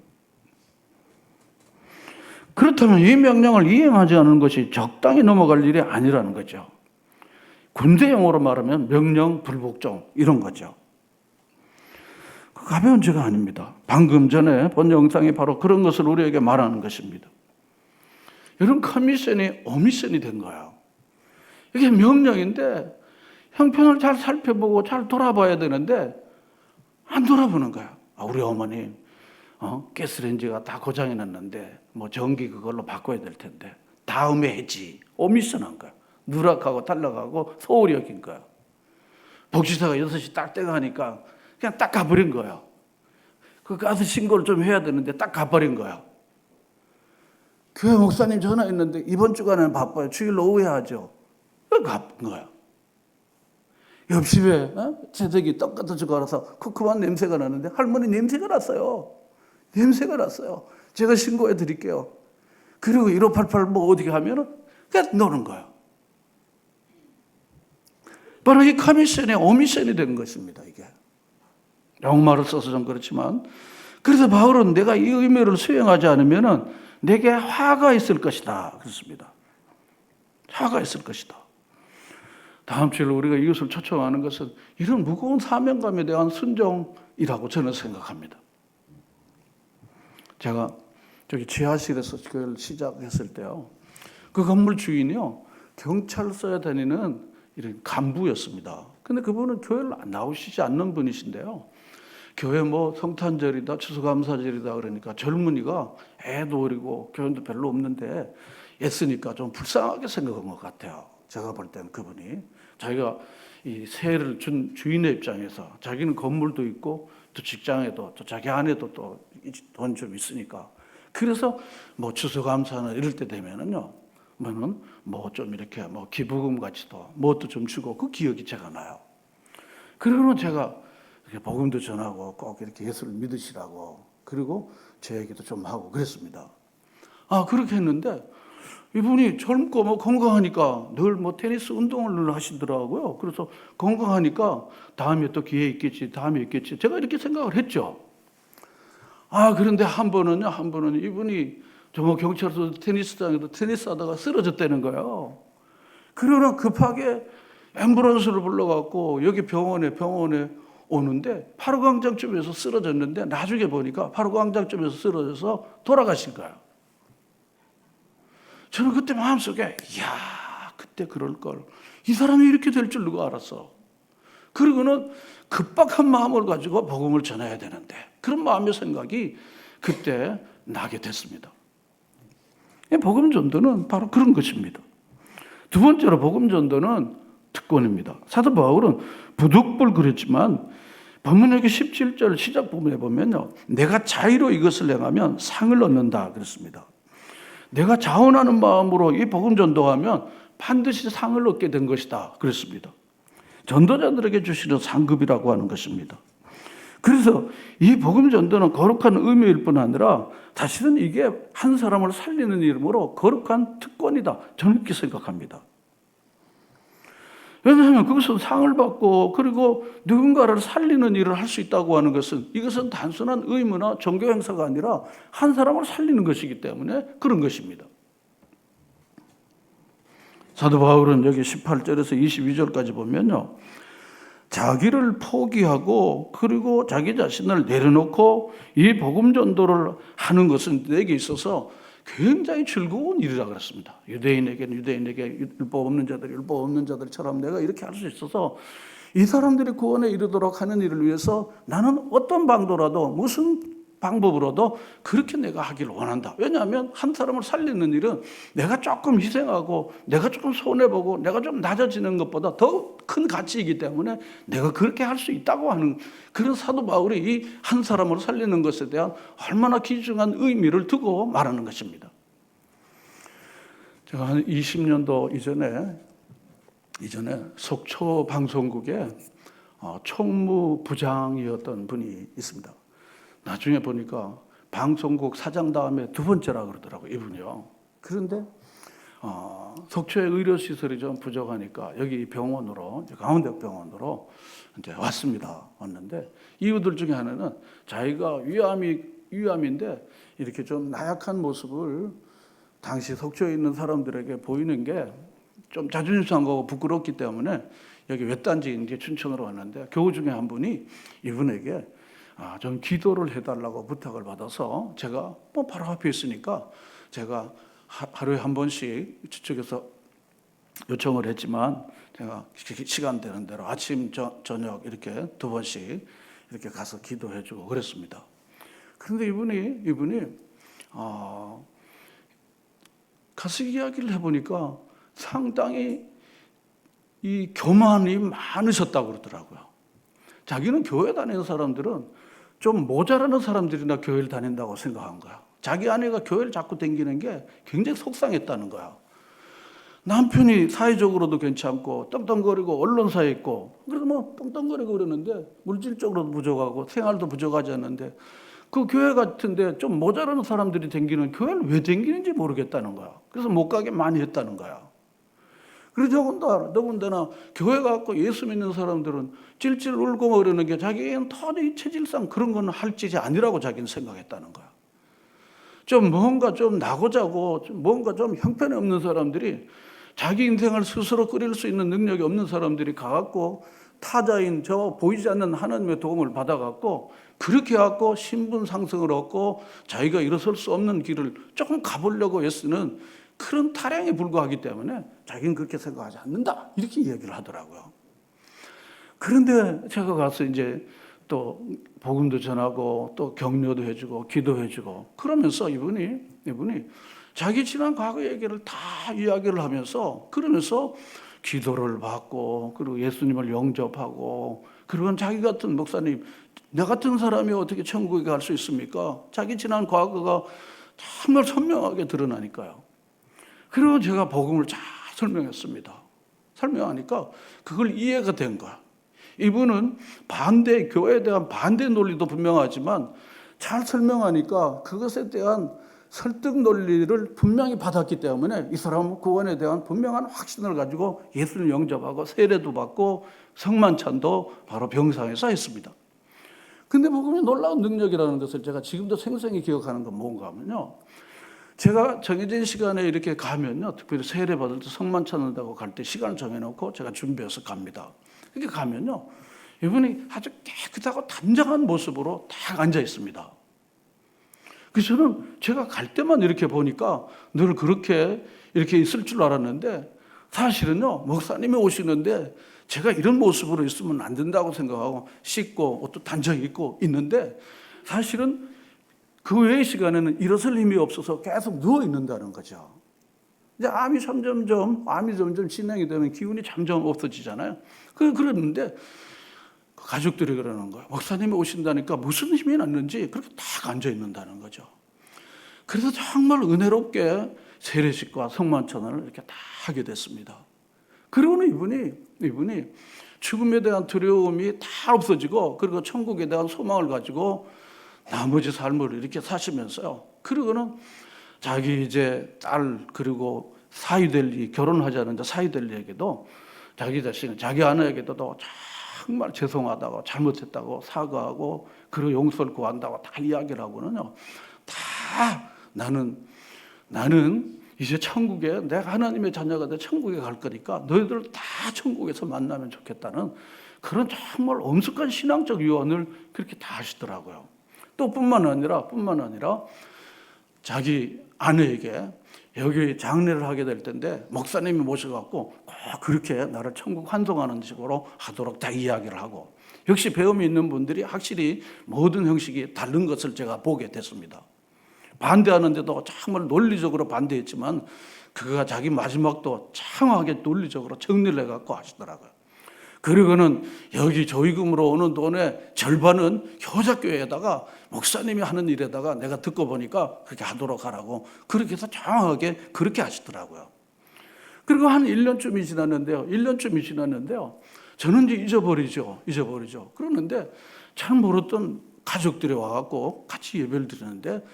그렇다면 이 명령을 이행하지 않는 것이 적당히 넘어갈 일이 아니라는 거죠. 군대 용어로 말하면 명령 불복종 이런 거죠. 가벼운 죄가 아닙니다. 방금 전에 본 영상이 바로 그런 것을 우리에게 말하는 것입니다. 이런 커미션이 오미션이 된 거예요. 이게 명령인데 형편을 잘 살펴보고 잘 돌아봐야 되는데 안 돌아보는 거야. 우리 어머님 가스레인지가 다 고장이 났는데 뭐 전기 그걸로 바꿔야 될 텐데 다음에 해지. 오미션한 거야. 누락하고 탈락하고 소홀히 여긴 거야. 복지사가 6시 딱 떼가 하니까 그냥 딱 가버린 거예요. 그 가서 신고를 좀 해야 되는데 딱 가버린 거예요. 교회 목사님 전화했는데 이번 주간에는 바빠요. 주일 오후에 하죠. 가본 거예요. 옆집에 재석이 떡 갖다 주고 알아서 쿰쿰한 냄새가 나는데 할머니 냄새가 났어요. 냄새가 났어요. 제가 신고해 드릴게요. 그리고 1588 뭐 어떻게 하면은 그냥 노는 거예요. 바로 이 커미션이 오미션이 된 것입니다. 이게. 영어말을 써서 좀 그렇지만 그래서 바울은 내가 이 의무를 수행하지 않으면 내게 화가 있을 것이다 그렇습니다. 화가 있을 것이다. 다음 주에 우리가 이것을 초청하는 것은 이런 무거운 사명감에 대한 순종이라고 저는 생각합니다. 제가 저기 지하실에서 교회를 시작했을 때요, 그 건물 주인이요 경찰서에 다니는 이런 간부였습니다. 근데 그분은 교회를 나오시지 않는 분이신데요, 교회 뭐 성탄절이다 추수감사절이다 그러니까 젊은이가 애도 어리고 교회도 별로 없는데 애쓰니까 좀 불쌍하게 생각한 것 같아요. 제가 볼 때는 그분이 자기가 이 세를 준 주인의 입장에서 자기는 건물도 있고 또 직장에도 또 자기 아내도 또 돈 좀 있으니까 그래서 뭐 추수감사나 이럴 때 되면은요 뭐 좀 이렇게 뭐 기부금 같이도 뭐도 좀 주고 그 기억이 제가 나요. 그러고는 제가 이렇게 복음도 전하고 꼭 이렇게 예수를 믿으시라고 그리고 제 얘기도 좀 하고 그랬습니다. 그렇게 했는데 이분이 젊고 뭐 건강하니까 늘 뭐 테니스 운동을 늘 하시더라고요. 그래서 건강하니까 다음에 또 기회 있겠지, 다음에 있겠지. 제가 이렇게 생각을 했죠. 그런데 한 번은 이분이 정말 경찰서 테니스장에서 테니스하다가 쓰러졌다는 거예요. 그러나 급하게 앰뷸런스를 불러갖고 여기 병원에 오는데 파루광장쯤에서 쓰러졌는데 나중에 보니까 파루광장쯤에서 쓰러져서 돌아가신 거예요. 저는 그때 마음속에 그때 그럴 걸. 이 사람이 이렇게 될 줄 누가 알았어. 그리고는 급박한 마음을 가지고 복음을 전해야 되는데 그런 마음의 생각이 그때 나게 됐습니다. 복음 전도는 바로 그런 것입니다. 두 번째로 복음 전도는 특권입니다. 사도 바울은 부득불 그랬지만 본문여기 17절 시작 부분에 보면요, 내가 자의로 이것을 행하면 상을 얻는다 그랬습니다. 내가 자원하는 마음으로 이 복음 전도하면 반드시 상을 얻게 된 것이다 그랬습니다. 전도자들에게 주시는 상급이라고 하는 것입니다. 그래서 이 복음 전도는 거룩한 의미일 뿐 아니라 사실은 이게 한 사람을 살리는 이름으로 거룩한 특권이다. 저는 이렇게 생각합니다. 왜냐하면 그것은 상을 받고 그리고 누군가를 살리는 일을 할 수 있다고 하는 것은 이것은 단순한 의무나 종교 행사가 아니라 한 사람을 살리는 것이기 때문에 그런 것입니다. 사도 바울은 여기 18절에서 22절까지 보면요, 자기를 포기하고 그리고 자기 자신을 내려놓고 이 복음 전도를 하는 것은 내게 있어서 굉장히 즐거운 일이라고 그랬습니다. 유대인에게는 유대인에게 율법 없는 자들이 율법 없는 자들처럼 내가 이렇게 할 수 있어서 이 사람들이 구원에 이르도록 하는 일을 위해서 나는 어떤 방도라도 무슨 방법으로도 그렇게 내가 하기를 원한다. 왜냐하면 한 사람을 살리는 일은 내가 조금 희생하고 내가 조금 손해보고 내가 좀 낮아지는 것보다 더 큰 가치이기 때문에 내가 그렇게 할 수 있다고 하는 그런 사도 바울이 이 한 사람을 살리는 것에 대한 얼마나 귀중한 의미를 두고 말하는 것입니다. 제가 한 20년도 이전에 속초 방송국에 총무부장이었던 분이 있습니다. 나중에 보니까 방송국 사장 다음에 두 번째라 그러더라고요, 이분이요. 그런데 속초의 의료시설이 좀 부족하니까 여기 병원으로, 강원대 병원으로 이제 왔는데 이유들 중에 하나는 자기가 위암인데 이렇게 좀 나약한 모습을 당시 속초에 있는 사람들에게 보이는 게 좀 자존심 상하고 부끄럽기 때문에 여기 외딴지인지 춘천으로 왔는데 교우 중에 한 분이 이분에게 좀 기도를 해달라고 부탁을 받아서 제가 바로 앞에 있으니까 제가 하루에 한 번씩 저쪽에서 요청을 했지만 제가 시간 되는 대로 아침, 저녁 이렇게 두 번씩 이렇게 가서 기도해주고 그랬습니다. 그런데 이분이 가서 이야기를 해보니까 상당히 이 교만이 많으셨다고 그러더라고요. 자기는 교회 다니는 사람들은 좀 모자라는 사람들이나 교회를 다닌다고 생각한 거야. 자기 아내가 교회를 자꾸 다니는 게 굉장히 속상했다는 거야. 남편이 사회적으로도 괜찮고 떵떵거리고 언론사에 있고 그래서 떵떵거리고 그러는데 물질적으로도 부족하고 생활도 부족하지 않는데 그 교회 같은데 좀 모자라는 사람들이 다니는 교회를 왜 다니는지 모르겠다는 거야. 그래서 못 가게 많이 했다는 거야. 그리고 더군다나 교회 갖고 예수 믿는 사람들은 찔찔 울고 그러는 게 자기는 도저히 체질상 그런 건 할 짓이 아니라고 자기는 생각했다는 거야. 좀 뭔가 좀 나고자고 뭔가 좀 형편이 없는 사람들이 자기 인생을 스스로 꾸릴 수 있는 능력이 없는 사람들이 가갖고 타자인 저 보이지 않는 하나님의 도움을 받아갖고 그렇게 해갖고 신분 상승을 얻고 자기가 일어설 수 없는 길을 조금 가보려고 애쓰는 그런 타령에 불과하기 때문에 자기는 그렇게 생각하지 않는다. 이렇게 얘기를 하더라고요. 그런데 제가 가서 이제 또 복음도 전하고 또 격려도 해주고 기도해주고 그러면서 이분이 자기 지난 과거 얘기를 다 이야기를 하면서 그러면서 기도를 받고 그리고 예수님을 영접하고 그리고 자기 같은 목사님, 나 같은 사람이 어떻게 천국에 갈 수 있습니까? 자기 지난 과거가 정말 선명하게 드러나니까요. 그리고 제가 복음을 잘 설명했습니다. 설명하니까 그걸 이해가 된 거야. 이분은 교회에 대한 반대 논리도 분명하지만 잘 설명하니까 그것에 대한 설득 논리를 분명히 받았기 때문에 이 사람은 구원에 대한 분명한 확신을 가지고 예수를 영접하고 세례도 받고 성만찬도 바로 병상에서 했습니다. 근데 복음이 놀라운 능력이라는 것을 제가 지금도 생생히 기억하는 건 뭔가 하면요. 제가 정해진 시간에 이렇게 가면요. 특별히 세례 받을 때 성만 찾는다고 갈 때 시간을 정해놓고 제가 준비해서 갑니다. 이렇게 가면요. 이분이 아주 깨끗하고 단정한 모습으로 딱 앉아 있습니다. 그래서 저는 제가 갈 때만 이렇게 보니까 늘 그렇게 이렇게 있을 줄 알았는데 사실은요. 목사님이 오시는데 제가 이런 모습으로 있으면 안 된다고 생각하고 씻고 옷도 단정히 입고 있는데 사실은 그 외의 시간에는 일어설 힘이 없어서 계속 누워 있는다는 거죠. 이제 암이 점점 진행이 되면 기운이 점점 없어지잖아요. 그랬는데 가족들이 그러는 거예요. 목사님이 오신다니까 무슨 힘이 났는지 그렇게 딱 앉아 있는다는 거죠. 그래서 정말 은혜롭게 세례식과 성만찬을 이렇게 다 하게 됐습니다. 그리고는 이분이 죽음에 대한 두려움이 다 없어지고 그리고 천국에 대한 소망을 가지고 나머지 삶을 이렇게 사시면서요. 그리고는 자기 이제 딸 그리고 사위될리 결혼하자는 사위될리에게도 자기 자신, 자기 아내에게도 정말 죄송하다고 잘못했다고 사과하고 그리고 용서를 구한다고 다 이야기를 하고는요. 다 나는 이제 천국에 내가 하나님의 자녀가 돼 천국에 갈 거니까 너희들 다 천국에서 만나면 좋겠다는 그런 정말 엄숙한 신앙적 유언을 그렇게 다 하시더라고요. 또 뿐만 아니라 자기 아내에게 여기 장례를 하게 될 텐데 목사님이 모셔갖고 꼭 그렇게 나를 천국 환송하는 식으로 하도록 다 이야기를 하고 역시 배움이 있는 분들이 확실히 모든 형식이 다른 것을 제가 보게 됐습니다. 반대하는데도 정말 논리적으로 반대했지만 그가 자기 마지막도 장하게 논리적으로 정리를 해갖고 하시더라고요. 그리고는 여기 조의금으로 오는 돈의 절반은 효자교회에다가 목사님이 하는 일에다가 내가 듣고 보니까 그렇게 하도록 하라고 그렇게 해서 정확하게 그렇게 하시더라고요. 그리고 한 1년쯤이 지났는데요. 저는 이제 잊어버리죠. 그러는데 잘 모르던 가족들이 와갖고 같이 예배를 드리는데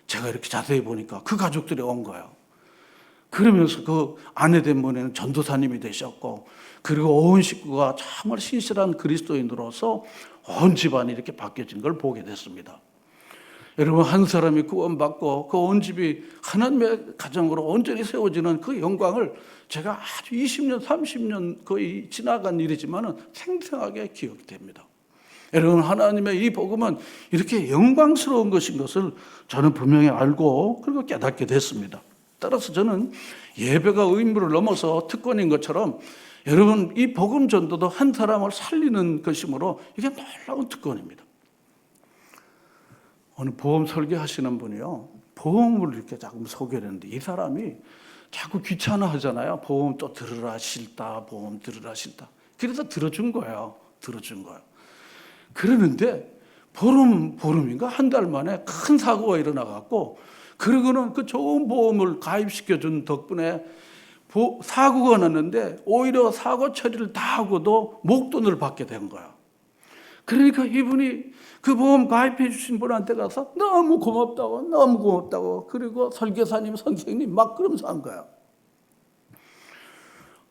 제가 이렇게 자세히 보니까 그 가족들이 온 거예요. 그러면서 그 아내 된 분에는 전도사님이 되셨고 그리고 온 식구가 정말 신실한 그리스도인으로서 온 집안이 이렇게 바뀌어진 걸 보게 됐습니다. 여러분 한 사람이 구원받고 그 온 집이 하나님의 가정으로 온전히 세워지는 그 영광을 제가 아주 20년, 30년 거의 지나간 일이지만 생생하게 기억됩니다. 여러분 하나님의 이 복음은 이렇게 영광스러운 것인 것을 저는 분명히 알고 그리고 깨닫게 됐습니다. 따라서 저는 예배가 의무를 넘어서 특권인 것처럼 여러분 이 복음 전도도 한 사람을 살리는 것이므로 이게 놀라운 특권입니다. 어느 보험 설계하시는 분이요. 보험을 이렇게 자꾸 소개를 했는데 이 사람이 자꾸 귀찮아하잖아요. 보험 또 들으라 싫다. 보험 들으라 싫다. 그래서 들어준 거예요. 그러는데 보름인가 한 달 만에 큰 사고가 일어나갖고 그러고는 그 좋은 보험을 가입시켜준 덕분에 사고가 났는데 오히려 사고 처리를 다 하고도 목돈을 받게 된 거야. 그러니까 이분이 그 보험 가입해 주신 분한테 가서 너무 고맙다고 그리고 설계사님 선생님 막 그러면서 한 거야.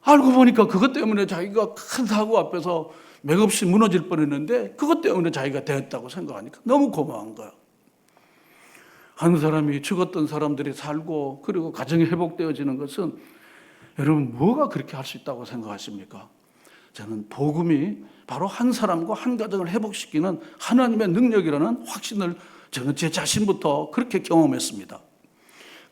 알고 보니까 그것 때문에 자기가 큰 사고 앞에서 맥없이 무너질 뻔했는데 그것 때문에 자기가 되었다고 생각하니까 너무 고마운 거야. 한 사람이 죽었던 사람들이 살고 그리고 가정이 회복되어지는 것은 여러분 뭐가 그렇게 할 수 있다고 생각하십니까? 저는 복음이 바로 한 사람과 한 가정을 회복시키는 하나님의 능력이라는 확신을 저는 제 자신부터 그렇게 경험했습니다.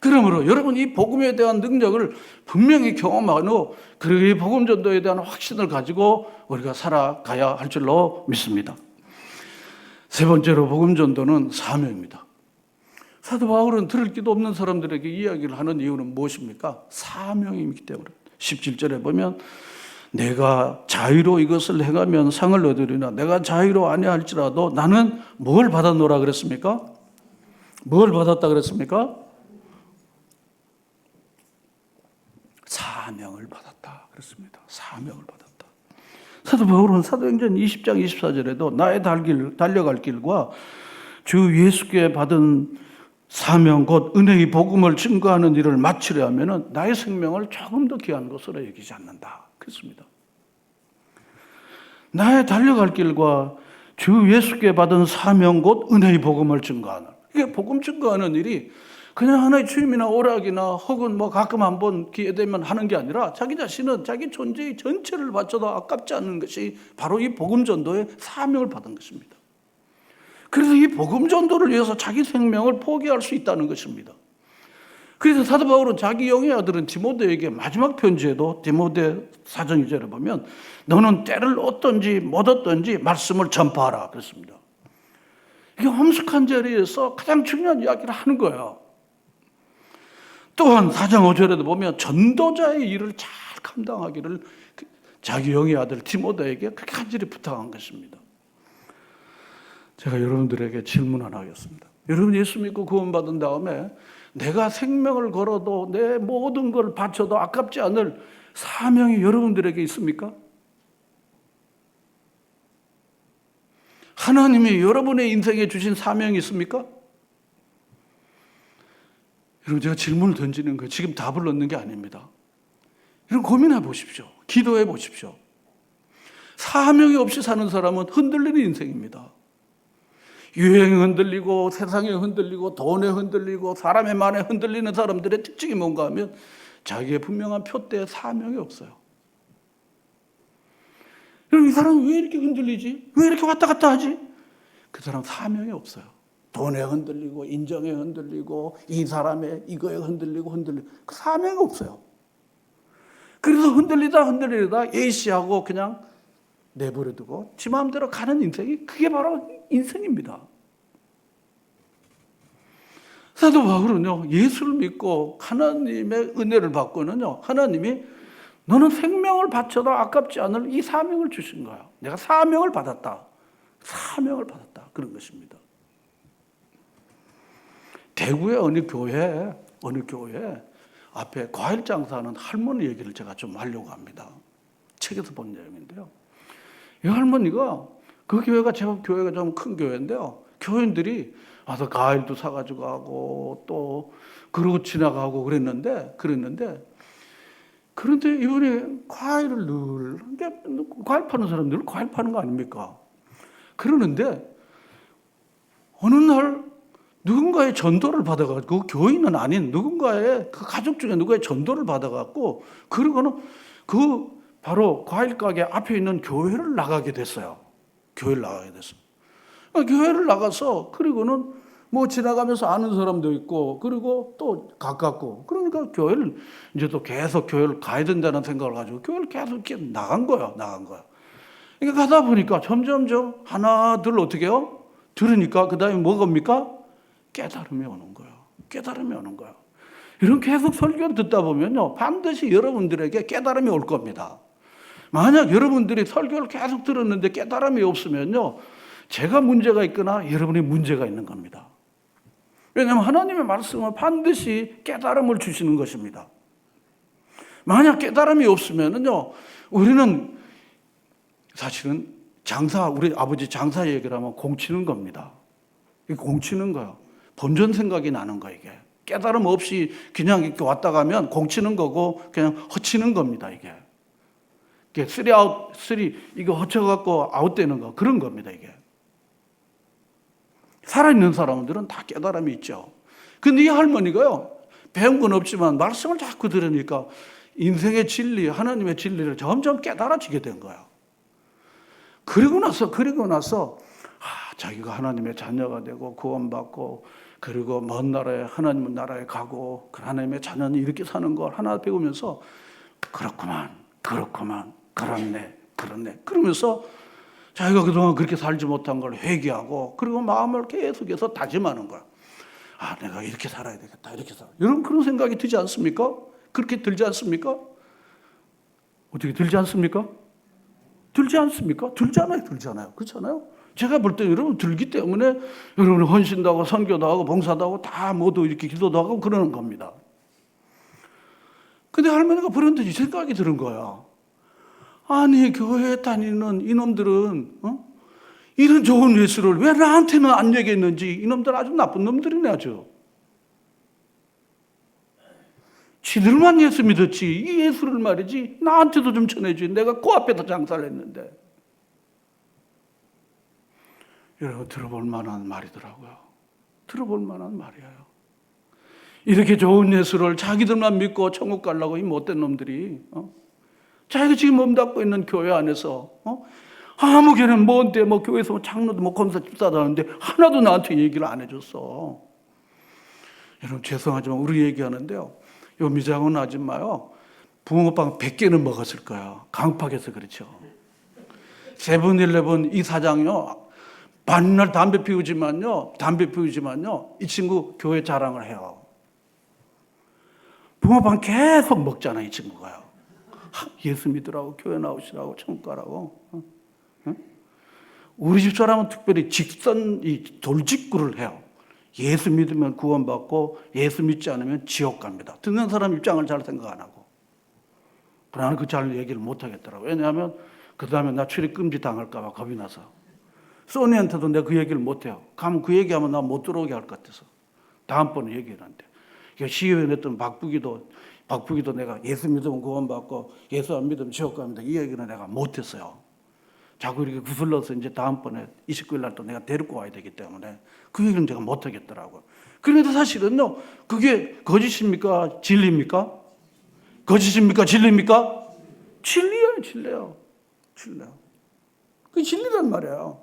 그러므로 여러분 이 복음에 대한 능력을 분명히 경험하고 그리고 이 복음 전도에 대한 확신을 가지고 우리가 살아가야 할 줄로 믿습니다. 세 번째로 복음 전도는 사명입니다. 사도 바울은 들을 기도 없는 사람들에게 이야기를 하는 이유는 무엇입니까? 사명이기 때문에 17절에 보면 내가 자유로 이것을 행하면 상을 얻으리나 내가 자유로 아니할지라도 나는 뭘 받았노라 그랬습니까? 뭘 받았다 그랬습니까? 사명을 받았다 그랬습니다. 사명을 받았다. 사도 바울은 사도행전 20장 24절에도 나의 달려갈 길과 주 예수께 받은 사명 곧 은혜의 복음을 증거하는 일을 마치려 하면은 나의 생명을 조금 더 귀한 것으로 여기지 않는다. 그렇습니다. 나의 달려갈 길과 주 예수께 받은 사명 곧 은혜의 복음을 증거하는, 이게 복음 증거하는 일이 그냥 하나의 취미나 오락이나 혹은 뭐 가끔 한번 기회 되면 하는 게 아니라 자기 자신은 자기 존재의 전체를 바쳐도 아깝지 않은 것이 바로 이 복음 전도의 사명을 받은 것입니다. 그래서 이 복음 전도를 위해서 자기 생명을 포기할 수 있다는 것입니다. 그래서 사도 바울은 자기 영의 아들은 디모데에게 마지막 편지에도 디모데 사전 2절에 보면 너는 때를 얻든지 못 얻든지 말씀을 전파하라 그랬습니다. 이게 험숙한 자리에서 가장 중요한 이야기를 하는 거예요. 또한 4장 5절에도 보면 전도자의 일을 잘 감당하기를 자기 영의 아들 디모데에게 그렇게 간절히 부탁한 것입니다. 제가 여러분들에게 질문 하나 하겠습니다. 여러분 예수 믿고 구원받은 다음에 내가 생명을 걸어도 내 모든 걸 바쳐도 아깝지 않을 사명이 여러분들에게 있습니까? 하나님이 여러분의 인생에 주신 사명이 있습니까? 여러분 제가 질문을 던지는 거예요. 지금 답을 얻는 게 아닙니다. 여러분 고민해 보십시오. 기도해 보십시오. 사명이 없이 사는 사람은 흔들리는 인생입니다. 유행에 흔들리고 세상에 흔들리고 돈에 흔들리고 사람의 말에 흔들리는 사람들의 특징이 뭔가 하면 자기의 분명한 표대에 사명이 없어요. 그럼 이 사람은 왜 이렇게 흔들리지? 왜 이렇게 왔다 갔다 하지? 그 사람 사명이 없어요. 돈에 흔들리고 인정에 흔들리고 이 사람의 이거에 흔들리고 그 사명이 없어요. 그래서 흔들리다 예시하고 그냥 내버려두고 지 마음대로 가는 인생이 그게 바로 인생입니다. 사도 바울은요 예수를 믿고 하나님의 은혜를 받고는요 하나님이 너는 생명을 바쳐도 아깝지 않을 이 사명을 주신 거야. 내가 사명을 받았다. 그런 것입니다. 대구의 어느 교회 앞에 과일 장사하는 할머니 얘기를 제가 좀 하려고 합니다. 책에서 본 내용인데요. 이 할머니가 그 교회가 제법 교회가 좀 큰 교회인데요. 교인들이 와서 과일도 사가지고 가고 또 그러고 지나가고 그런데 이분이 과일을 늘 과일 파는 사람 늘 과일 파는 거 아닙니까? 그러는데 어느 날 누군가의 전도를 받아가지고 교인은 아닌 누군가의 그 가족 중에 누구의 전도를 받아갖고 그러고는 그 바로 과일 가게 앞에 있는 교회를 나가게 됐어요. 교회를 나가서 그리고는 뭐 지나가면서 아는 사람도 있고 그리고 또 가깝고 그러니까 교회를 이제 또 계속 교회를 가야 된다는 생각을 가지고 교회를 계속 이렇게 나간 거예요. 그러니까 가다 보니까 점점점 하나 둘 어떻게 해요? 들으니까 그 다음에 뭐가 옵니까? 깨달음이 오는 거예요. 이런 계속 설교를 듣다 보면요 반드시 여러분들에게 깨달음이 올 겁니다. 만약 여러분들이 설교를 계속 들었는데 깨달음이 없으면요 제가 문제가 있거나 여러분이 문제가 있는 겁니다. 왜냐하면 하나님의 말씀은 반드시 깨달음을 주시는 것입니다. 만약 깨달음이 없으면요 우리는 사실은 우리 아버지 장사 얘기를 하면 공치는 겁니다. 공치는 거예요. 본전 생각이 나는 거예요. 이게 깨달음 없이 그냥 이렇게 왔다 가면 공치는 거고 그냥 허치는 겁니다. 이게 3아웃, 3 이거 허쳐갖고 아웃되는 거 그런 겁니다. 이게 살아있는 사람들은 다 깨달음이 있죠. 근데 이 할머니가요 배운 건 없지만 말씀을 자꾸 들으니까 인생의 진리, 하나님의 진리를 점점 깨달아지게 된 거예요. 그리고 나서 자기가 하나님의 자녀가 되고 구원받고 그리고 먼 나라에 하나님 나라에 가고 그 하나님의 자녀는 이렇게 사는 걸 하나 배우면서 그렇네 그러면서 자기가 그동안 그렇게 살지 못한 걸 회개하고 그리고 마음을 계속해서 다짐하는 거야. 내가 이렇게 살아야 되겠다. 여러분 그런 생각이 들지 않습니까? 그렇게 들지 않습니까? 어떻게 들지 않습니까? 들잖아요. 그렇잖아요. 제가 볼 때 여러분 들기 때문에 여러분 헌신도 하고 선교도 하고 봉사도 하고 다 모두 이렇게 기도도 하고 그러는 겁니다. 근데 할머니가 그런데 이 생각이 드는 거야. 아니 교회에 다니는 이놈들은 이런 좋은 예수를 왜 나한테는 안 얘기했는지 이놈들 아주 나쁜 놈들이네 아주. 지들만 예수 믿었지 이 예수를 말이지 나한테도 좀 전해주지 내가 그 앞에다 장사를 했는데. 여러분 들어볼 만한 말이더라고요. 들어볼 만한 말이에요. 이렇게 좋은 예수를 자기들만 믿고 천국 가려고 이 못된 놈들이 자기가 지금 몸담고 있는 교회 안에서 아무 개는 뭔데 뭐 교회에서 뭐 장로도 뭐 검사 집사다는데 하나도 나한테 얘기를 안 해줬어. 여러분 죄송하지만 우리 얘기하는데요. 요 미장원 아줌마요. 붕어빵 100개는 먹었을 거예요. 강팍해서 그렇죠. 세븐일레븐 이 사장요. 만날 담배 피우지만요. 이 친구 교회 자랑을 해요. 붕어빵 계속 먹잖아 이 친구가요. 예수 믿으라고 교회 나오시라고 천국 가라고. 우리 집 사람은 특별히 직선 이 돌직구를 해요. 예수 믿으면 구원받고 예수 믿지 않으면 지옥 갑니다. 듣는 사람 입장을 잘 생각 안 하고. 나는 그 잘 얘기를 못 하겠더라고. 왜냐하면 그 다음에 나 출입 금지 당할까 봐 겁이 나서. 소니한테도 내가 그 얘기를 못 해요. 가면 그 얘기하면 나 못 들어오게 할 것 같아서. 다음번에 얘기를 안 돼. 시의회 냈던 박부기도 내가 예수 믿으면 구원받고 예수 안 믿으면 지옥 갑니다. 이 얘기는 내가 못 했어요. 자꾸 이렇게 구슬러서 이제 다음번에 29일 날 또 내가 데리고 와야 되기 때문에 그 얘기는 제가 못 하겠더라고요. 그런데 사실은요, 그게 거짓입니까? 진리입니까? 거짓입니까? 진리입니까? 진리예요, 진리예요. 진리예요. 그게 진리란 말이에요.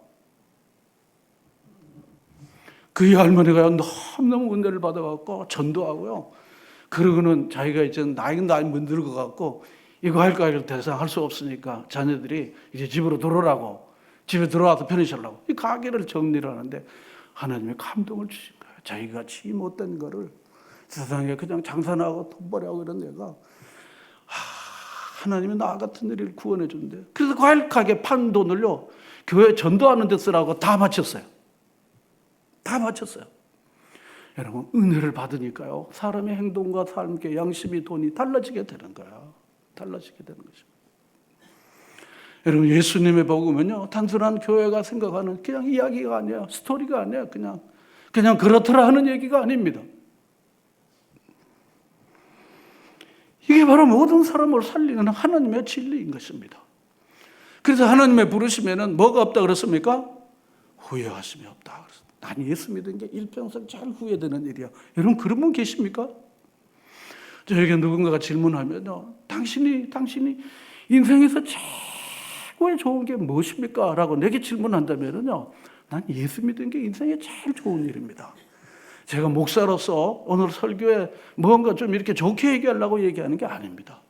그 할머니가 너무너무 은혜를 받아갖고 전도하고요. 그러고는 자기가 이제 나이가 늙어갖고 이거 할까 더 이상 할 수 없으니까 자녀들이 이제 집으로 들어오라고 집에 들어와서 편의시하려고 이 가게를 정리를 하는데 하나님의 감동을 주신 거예요. 자기가 지 못된 거를 세상에 그냥 장사나고 돈벌이하고 이런 애가 하나님이 나 같은 일을 구원해 준대. 그래서 과일 가게 판 돈을요 교회 전도하는 데 쓰라고 다 바쳤어요. 다 바쳤어요. 여러분 은혜를 받으니까요 사람의 행동과 삶의 양심이 돈이 달라지게 되는 거야. 달라지게 되는 것입니다. 여러분 예수님의 복음은요 단순한 교회가 생각하는 그냥 이야기가 아니에요. 스토리가 아니에요. 그냥 그렇더라 하는 얘기가 아닙니다. 이게 바로 모든 사람을 살리는 하나님의 진리인 것입니다. 그래서 하나님의 부르심에는 뭐가 없다 그랬습니까? 후회하심이 없다. 난 예수 믿은 게 일평생 잘 후회되는 일이야. 여러분 그런 분 계십니까? 저에게 누군가가 질문하면요. 당신이 인생에서 최고의 좋은 게 무엇입니까? 라고 내게 질문한다면요. 난 예수 믿은 게 인생에 제일 좋은 일입니다. 제가 목사로서 오늘 설교에 뭔가 좀 이렇게 좋게 얘기하려고 얘기하는 게 아닙니다.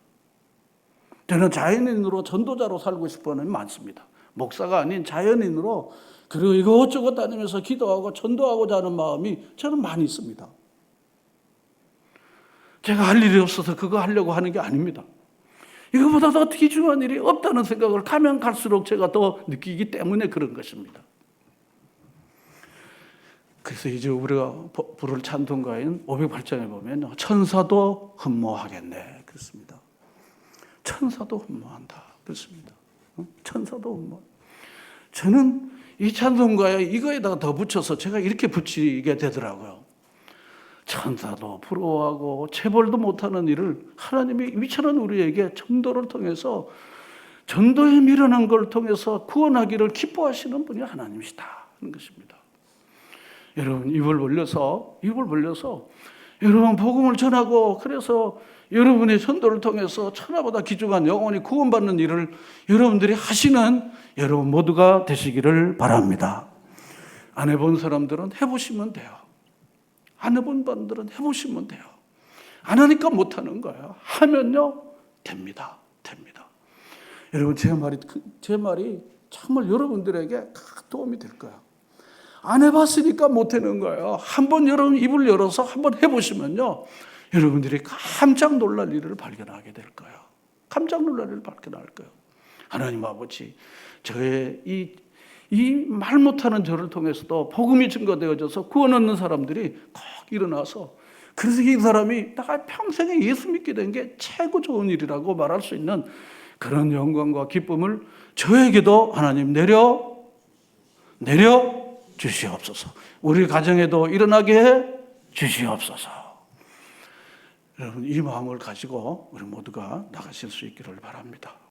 저는 자연인으로 전도자로 살고 싶어하는 사람이 많습니다. 목사가 아닌 자연인으로 그리고 이것저것 다니면서 기도하고 전도하고자 하는 마음이 저는 많이 있습니다. 제가 할 일이 없어서 그거 하려고 하는 게 아닙니다. 이거보다 더 귀중한 일이 없다는 생각을 가면 갈수록 제가 더 느끼기 때문에 그런 것입니다. 그래서 이제 우리가 부를 찬송가인 508장에 보면 천사도 흠모하겠네 그렇습니다. 천사도 흠모한다 그렇습니다. 천사도 흠모. 저는 이 찬송가에 이거에다가 더 붙여서 제가 이렇게 붙이게 되더라고요. 천사도 부러워하고 체벌도 못하는 일을 하나님이 위천한 우리에게 전도를 통해서 전도에 미련한 걸 통해서 구원하기를 기뻐하시는 분이 하나님이시다 하는 것입니다. 여러분 입을 벌려서 여러분 복음을 전하고 그래서 여러분의 전도를 통해서 천하보다 귀중한 영혼이 구원받는 일을 여러분들이 하시는 여러분 모두가 되시기를 바랍니다. 안 해본 사람들은 해보시면 돼요. 안 해본 분들은 해보시면 돼요. 안 하니까 못하는 거예요. 하면요 됩니다. 여러분 제 말이 정말 여러분들에게 도움이 될 거예요. 안 해봤으니까 못하는 거예요. 한번 여러분 입을 열어서 한번 해보시면요 여러분들이 깜짝 놀랄 일을 발견하게 될 거예요. 깜짝 놀랄 일을 발견할 거예요. 하나님 아버지 저의 이 말 못하는 저를 통해서도 복음이 증거되어져서 구원 얻는 사람들이 꼭 일어나서 그래서 이 사람이 내가 평생에 예수 믿게 된 게 최고 좋은 일이라고 말할 수 있는 그런 영광과 기쁨을 저에게도 하나님 내려 주시옵소서. 우리 가정에도 일어나게 해 주시옵소서. 여러분 이 마음을 가지고 우리 모두가 나가실 수 있기를 바랍니다.